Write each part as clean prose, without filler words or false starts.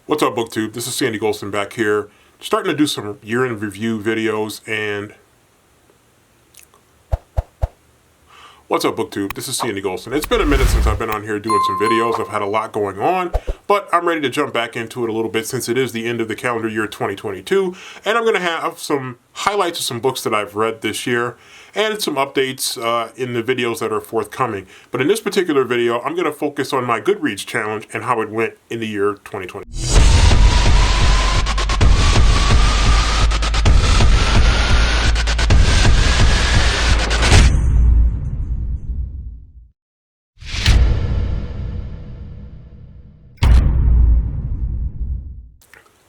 What's up, BookTube? This is Sandy Golston back here, starting to do some year-in review videos. And what's up, BookTube? This is Sandy Golston. It's been a minute since I've been on here doing some videos. I've had a lot going on, but I'm ready to jump back into it a little bit since it is the end of the calendar year 2022, and I'm going to have some highlights of some books that I've read this year and some updates in the videos that are forthcoming. But in this particular video, I'm going to focus on my Goodreads challenge and how it went in the year 2020.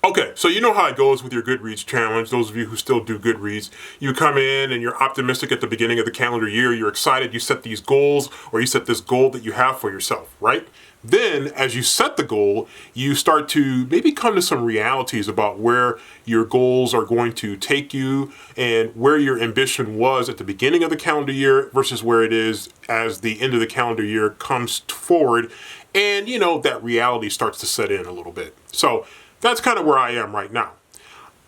Okay, so you know how it goes with your Goodreads challenge. Those of you who still do Goodreads, you come in and you're optimistic at the beginning of the calendar year. You're excited. You set these goals, or you set this goal that you have for yourself, right? Then, as you set the goal, you start to maybe come to some realities about where your goals are going to take you and where your ambition was at the beginning of the calendar year versus where it is as the end of the calendar year comes forward. And, you know, that reality starts to set in a little bit. So that's kind of where I am right now.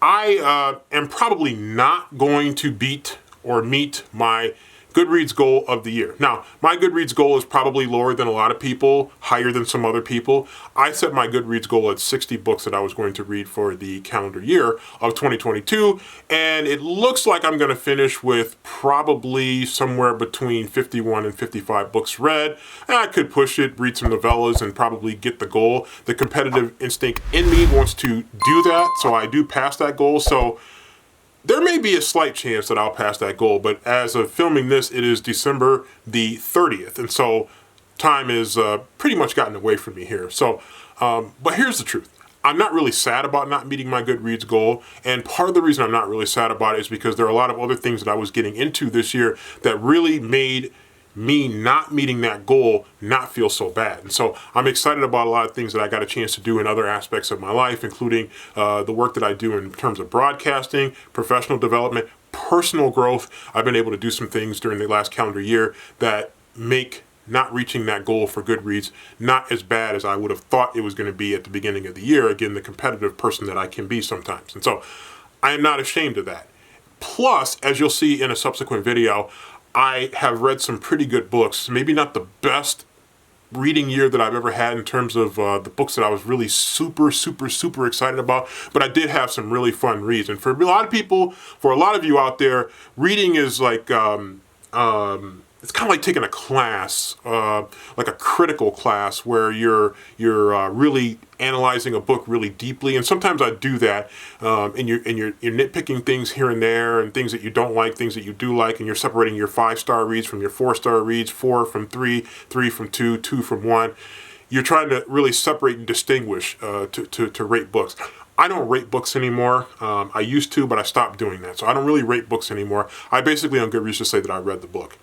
I am probably not going to beat or meet my Goodreads goal of the year. Now, my Goodreads goal is probably lower than a lot of people, higher than some other people. I set my Goodreads goal at 60 books that I was going to read for the calendar year of 2022, and it looks like I'm going to finish with probably somewhere between 51 and 55 books read. And I could push it, read some novellas, and probably get the goal. The competitive instinct in me wants to do that, so I do pass that goal. So there may be a slight chance that I'll pass that goal, but as of filming this, it is December the 30th, and so time is pretty much gotten away from me here. So, but here's the truth. I'm not really sad about not meeting my Goodreads goal, and part of the reason I'm not really sad about it is because there are a lot of other things that I was getting into this year that really made me not meeting that goal not feel so bad. And so I'm excited about a lot of things that I got a chance to do in other aspects of my life, including the work that I do in terms of broadcasting, professional development, personal growth. I've been able to do some things during the last calendar year that make not reaching that goal for Goodreads not as bad as I would have thought it was going to be at the beginning of the year. Again, the competitive person that I can be sometimes. And so I am not ashamed of that. Plus, as you'll see in a subsequent video, I have read some pretty good books. Maybe not the best reading year that I've ever had in terms of the books that I was really super excited about, but I did have some really fun reads. And for a lot of people, for a lot of you out there, reading is like it's kind of like taking a class, like a critical class, where you're really analyzing a book really deeply. And sometimes I do that, and you're nitpicking things here and there, and things that you don't like, things that you do like, and you're separating your 5-star reads from your 4-star reads, 4 from 3, 3 from 2, 2 from 1. You're trying to really separate and distinguish to rate books. I don't rate books anymore. I used to, but I stopped doing that. So I don't really rate books anymore. I basically on Goodreads just say that I read the book.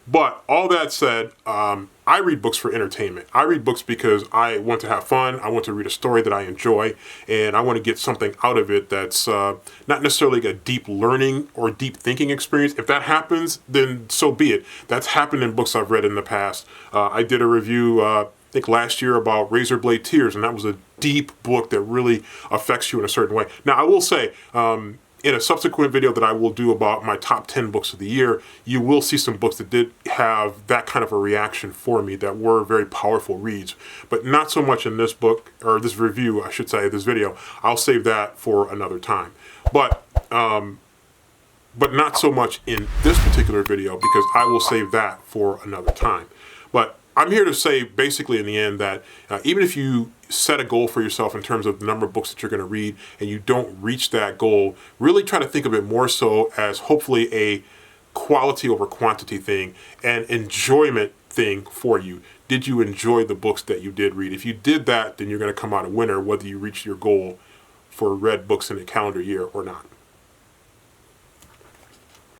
But all that said, I read books for entertainment. I read books because I want to have fun. I want to read a story that I enjoy, and I want to get something out of it that's not necessarily a deep learning or deep thinking experience. If that happens, then so be it. That's happened in books I've read in the past. I did a review, I think last year, about Razor Blade Tears, and that was a deep book that really affects you in a certain way. Now, I will say, in a subsequent video that I will do about my top 10 books of the year, you will see some books that did have that kind of a reaction for me that were very powerful reads, but not so much in this book, or this review, I should say, this video. I'll save that for another time. But not so much in this particular video, because I will save that for another time. But I'm here to say basically in the end that even if you set a goal for yourself in terms of the number of books that you're going to read and you don't reach that goal, really try to think of it more so as hopefully a quality over quantity thing, and enjoyment thing for you. Did you enjoy the books that you did read? If you did that, then you're going to come out a winner, whether you reach your goal for read books in a calendar year or not.